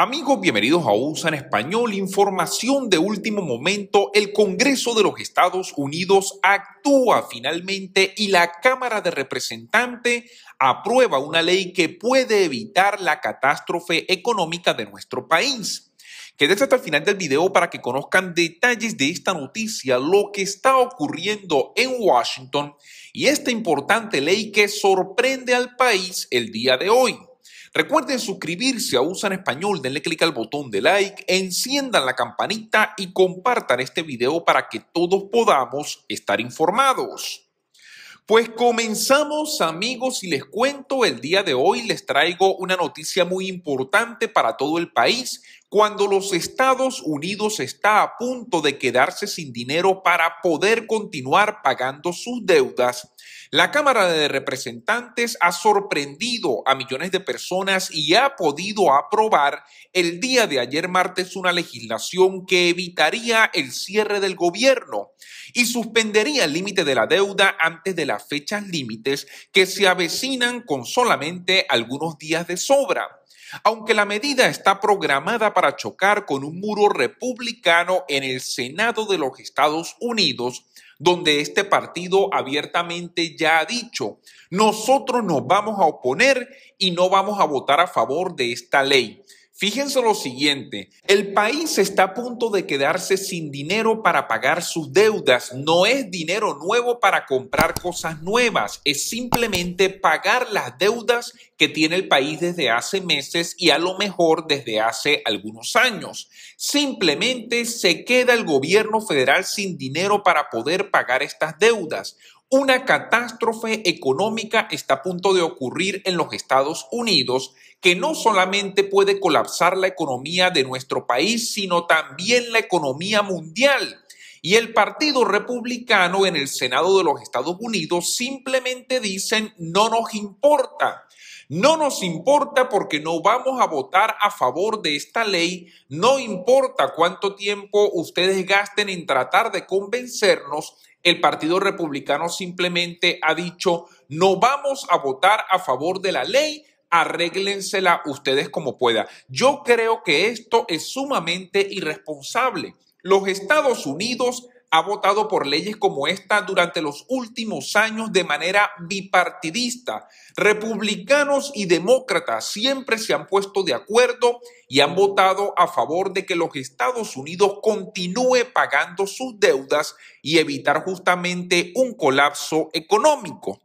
Amigos, bienvenidos a USA en Español. Información de último momento. El Congreso de los Estados Unidos actúa finalmente y la Cámara de Representantes aprueba una ley que puede evitar la catástrofe económica de nuestro país. Quédense hasta el final del video para que conozcan detalles de esta noticia, lo que está ocurriendo en Washington y esta importante ley que sorprende al país el día de hoy. Recuerden suscribirse a USA en Español, denle clic al botón de like, enciendan la campanita y compartan este video para que todos podamos estar informados. Pues comenzamos, amigos, y les cuento, el día de hoy les traigo una noticia muy importante para todo el país. Cuando los Estados Unidos está a punto de quedarse sin dinero para poder continuar pagando sus deudas, la Cámara de Representantes ha sorprendido a millones de personas y ha podido aprobar el día de ayer martes una legislación que evitaría el cierre del gobierno y suspendería el límite de la deuda antes de las fechas límites que se avecinan con solamente algunos días de sobra. Aunque la medida está programada para chocar con un muro republicano en el Senado de los Estados Unidos, donde este partido abiertamente ya ha dicho, nosotros nos vamos a oponer y no vamos a votar a favor de esta ley. Fíjense lo siguiente, el país está a punto de quedarse sin dinero para pagar sus deudas. No es dinero nuevo para comprar cosas nuevas, es simplemente pagar las deudas que tiene el país desde hace meses y a lo mejor desde hace algunos años. Simplemente se queda el gobierno federal sin dinero para poder pagar estas deudas. Una catástrofe económica está a punto de ocurrir en los Estados Unidos que no solamente puede colapsar la economía de nuestro país, sino también la economía mundial. Y el Partido Republicano en el Senado de los Estados Unidos simplemente dicen no nos importa. No nos importa porque no vamos a votar a favor de esta ley, no importa cuánto tiempo ustedes gasten en tratar de convencernos, el Partido Republicano simplemente ha dicho no vamos a votar a favor de la ley, arréglensela ustedes como puedan. Yo creo que esto es sumamente irresponsable. Los Estados Unidos ha votado por leyes como esta durante los últimos años de manera bipartidista. Republicanos y demócratas siempre se han puesto de acuerdo y han votado a favor de que los Estados Unidos continúe pagando sus deudas y evitar justamente un colapso económico.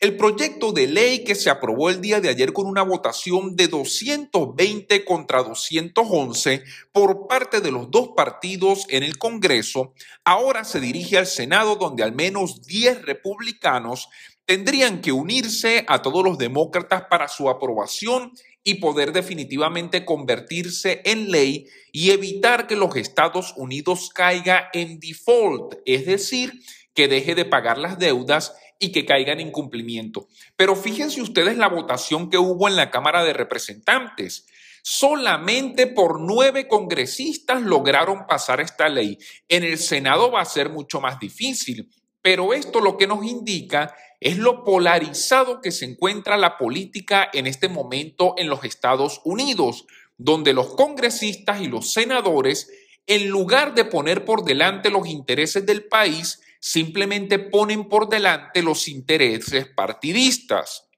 El proyecto de ley que se aprobó el día de ayer con una votación de 220 contra 211 por parte de los dos partidos en el Congreso, ahora se dirige al Senado, donde al menos 10 republicanos tendrían que unirse a todos los demócratas para su aprobación y poder definitivamente convertirse en ley y evitar que los Estados Unidos caiga en default, es decir, que deje de pagar las deudas y que caiga en incumplimiento. Pero fíjense ustedes la votación que hubo en la Cámara de Representantes. Solamente por 9 congresistas lograron pasar esta ley. En el Senado va a ser mucho más difícil, pero esto lo que nos indica es lo polarizado que se encuentra la política en este momento en los Estados Unidos, donde los congresistas y los senadores, en lugar de poner por delante los intereses del país, simplemente ponen por delante los intereses partidistas.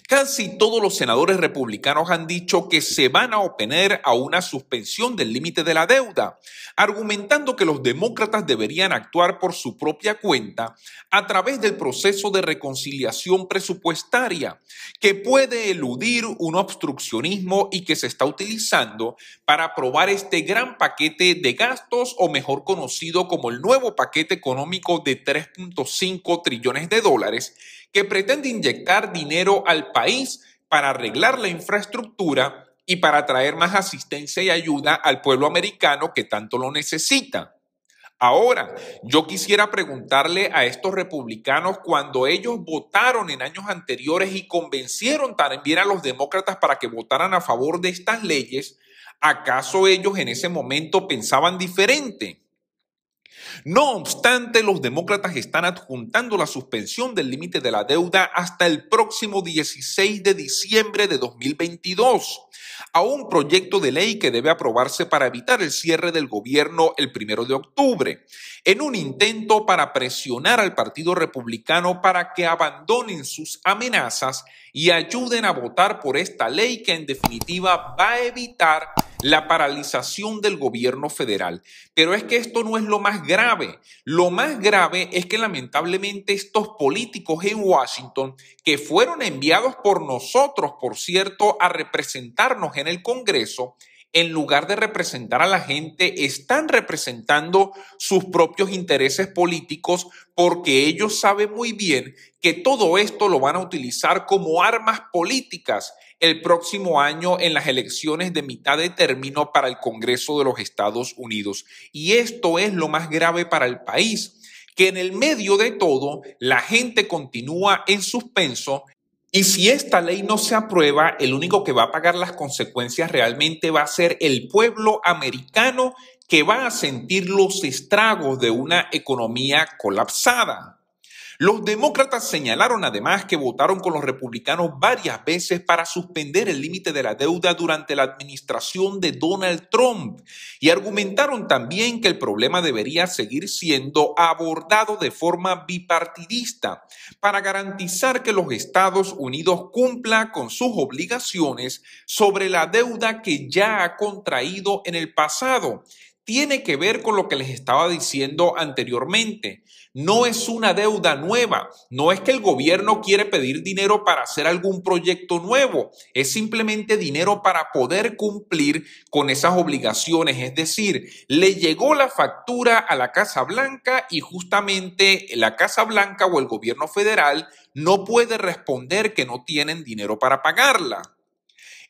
Casi todos los senadores republicanos han dicho que se van a oponer a una suspensión del límite de la deuda, argumentando que los demócratas deberían actuar por su propia cuenta a través del proceso de reconciliación presupuestaria, que puede eludir un obstruccionismo y que se está utilizando para aprobar este gran paquete de gastos, o mejor conocido como el nuevo paquete económico de 3.5 trillones de dólares, que pretende inyectar dinero al país para arreglar la infraestructura y para traer más asistencia y ayuda al pueblo americano que tanto lo necesita. Ahora, yo quisiera preguntarle a estos republicanos, cuando ellos votaron en años anteriores y convencieron también a los demócratas para que votaran a favor de estas leyes, ¿acaso ellos en ese momento pensaban diferente? No obstante, los demócratas están adjuntando la suspensión del límite de la deuda hasta el próximo 16 de diciembre de 2022, a un proyecto de ley que debe aprobarse para evitar el cierre del gobierno el 1 de octubre, en un intento para presionar al Partido Republicano para que abandonen sus amenazas y ayuden a votar por esta ley que en definitiva va a evitar la paralización del gobierno federal. Pero es que esto no es lo más grave. Lo más grave es que lamentablemente estos políticos en Washington, que fueron enviados por nosotros, por cierto, a representarnos en el Congreso, en lugar de representar a la gente, están representando sus propios intereses políticos porque ellos saben muy bien que todo esto lo van a utilizar como armas políticas el próximo año en las elecciones de mitad de término para el Congreso de los Estados Unidos. Y esto es lo más grave para el país, que en el medio de todo la gente continúa en suspenso. Y si esta ley no se aprueba, el único que va a pagar las consecuencias realmente va a ser el pueblo americano, que va a sentir los estragos de una economía colapsada. Los demócratas señalaron además que votaron con los republicanos varias veces para suspender el límite de la deuda durante la administración de Donald Trump y argumentaron también que el problema debería seguir siendo abordado de forma bipartidista para garantizar que los Estados Unidos cumplan con sus obligaciones sobre la deuda que ya ha contraído en el pasado. Tiene que ver con lo que les estaba diciendo anteriormente. No es una deuda nueva, no es que el gobierno quiere pedir dinero para hacer algún proyecto nuevo, es simplemente dinero para poder cumplir con esas obligaciones. Es decir, le llegó la factura a la Casa Blanca y justamente la Casa Blanca o el gobierno federal no puede responder que no tienen dinero para pagarla.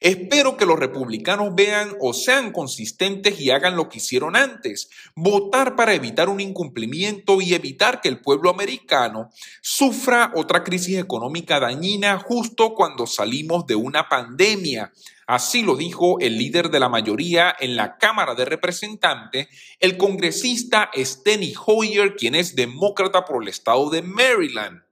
Espero que los republicanos vean o sean consistentes y hagan lo que hicieron antes, votar para evitar un incumplimiento y evitar que el pueblo americano sufra otra crisis económica dañina justo cuando salimos de una pandemia. Así lo dijo el líder de la mayoría en la Cámara de Representantes, el congresista Steny Hoyer, quien es demócrata por el estado de Maryland.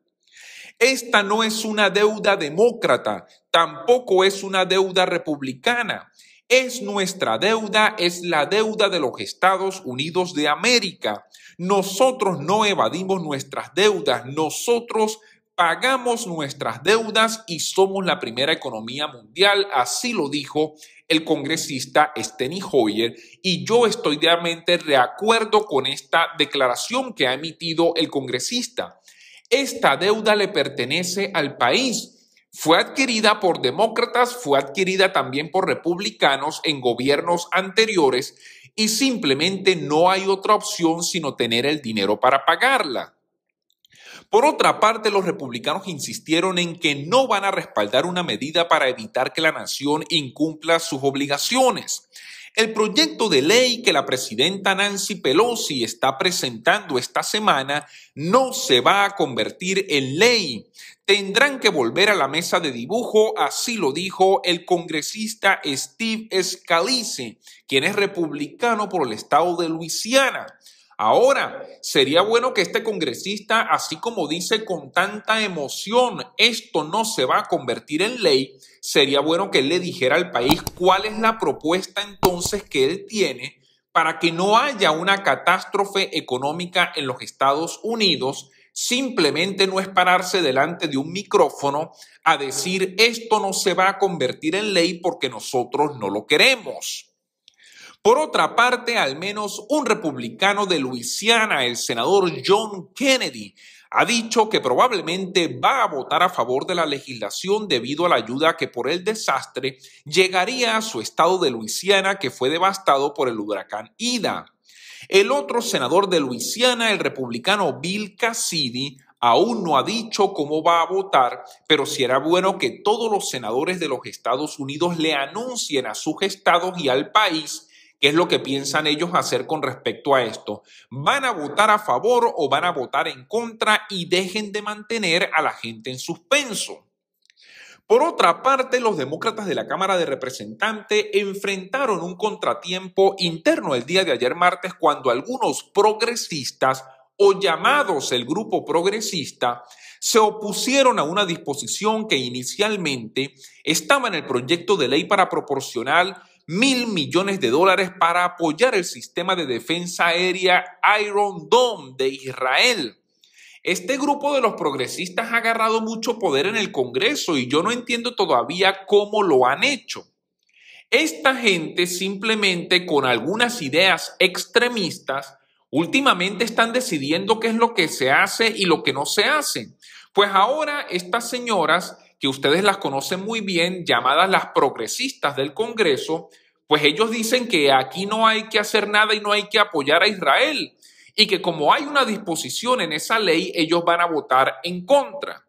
Esta no es una deuda demócrata, tampoco es una deuda republicana. Es nuestra deuda, es la deuda de los Estados Unidos de América. Nosotros no evadimos nuestras deudas, nosotros pagamos nuestras deudas y somos la primera economía mundial, así lo dijo el congresista Steny Hoyer, y yo estoy realmente de acuerdo con esta declaración que ha emitido el congresista. Esta deuda le pertenece al país. Fue adquirida por demócratas, fue adquirida también por republicanos en gobiernos anteriores y simplemente no hay otra opción sino tener el dinero para pagarla. Por otra parte, los republicanos insistieron en que no van a respaldar una medida para evitar que la nación incumpla sus obligaciones. El proyecto de ley que la presidenta Nancy Pelosi está presentando esta semana no se va a convertir en ley. Tendrán que volver a la mesa de dibujo, así lo dijo el congresista Steve Scalise, quien es republicano por el estado de Luisiana. Ahora, sería bueno que este congresista, así como dice con tanta emoción, esto no se va a convertir en ley, sería bueno que él le dijera al país cuál es la propuesta entonces que él tiene para que no haya una catástrofe económica en los Estados Unidos. Simplemente no es pararse delante de un micrófono a decir esto no se va a convertir en ley porque nosotros no lo queremos. Por otra parte, al menos un republicano de Luisiana, el senador John Kennedy, ha dicho que probablemente va a votar a favor de la legislación debido a la ayuda que por el desastre llegaría a su estado de Luisiana, que fue devastado por el huracán Ida. El otro senador de Luisiana, el republicano Bill Cassidy, aún no ha dicho cómo va a votar, pero sí era bueno que todos los senadores de los Estados Unidos le anuncien a sus estados y al país qué es lo que piensan ellos hacer con respecto a esto. ¿Van a votar a favor o van a votar en contra? Y dejen de mantener a la gente en suspenso. Por otra parte, los demócratas de la Cámara de Representantes enfrentaron un contratiempo interno el día de ayer martes cuando algunos progresistas o llamados el grupo progresista se opusieron a una disposición que inicialmente estaba en el proyecto de ley para proporcionar $1.000 millones para apoyar el sistema de defensa aérea Iron Dome de Israel. Este grupo de los progresistas ha agarrado mucho poder en el Congreso y yo no entiendo todavía cómo lo han hecho. Esta gente simplemente con algunas ideas extremistas últimamente están decidiendo qué es lo que se hace y lo que no se hace. Pues ahora estas señoras, que ustedes las conocen muy bien, llamadas las progresistas del Congreso, pues ellos dicen que aquí no hay que hacer nada y no hay que apoyar a Israel. Y que como hay una disposición en esa ley, ellos van a votar en contra.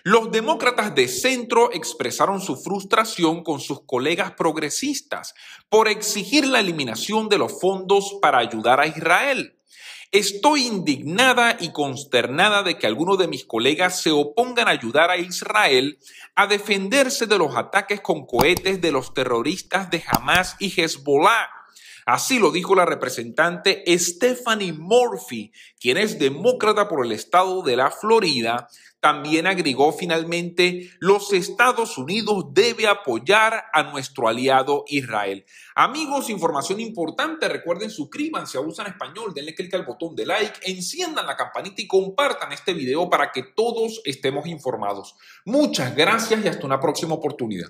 Los demócratas de centro expresaron su frustración con sus colegas progresistas por exigir la eliminación de los fondos para ayudar a Israel. Estoy indignada y consternada de que algunos de mis colegas se opongan a ayudar a Israel a defenderse de los ataques con cohetes de los terroristas de Hamas y Hezbollah. Así lo dijo la representante Stephanie Murphy, quien es demócrata por el estado de la Florida. También agregó finalmente, los Estados Unidos debe apoyar a nuestro aliado Israel. Amigos, información importante, recuerden suscríbanse a Usan Español, denle clic al botón de like, enciendan la campanita y compartan este video para que todos estemos informados. Muchas gracias y hasta una próxima oportunidad.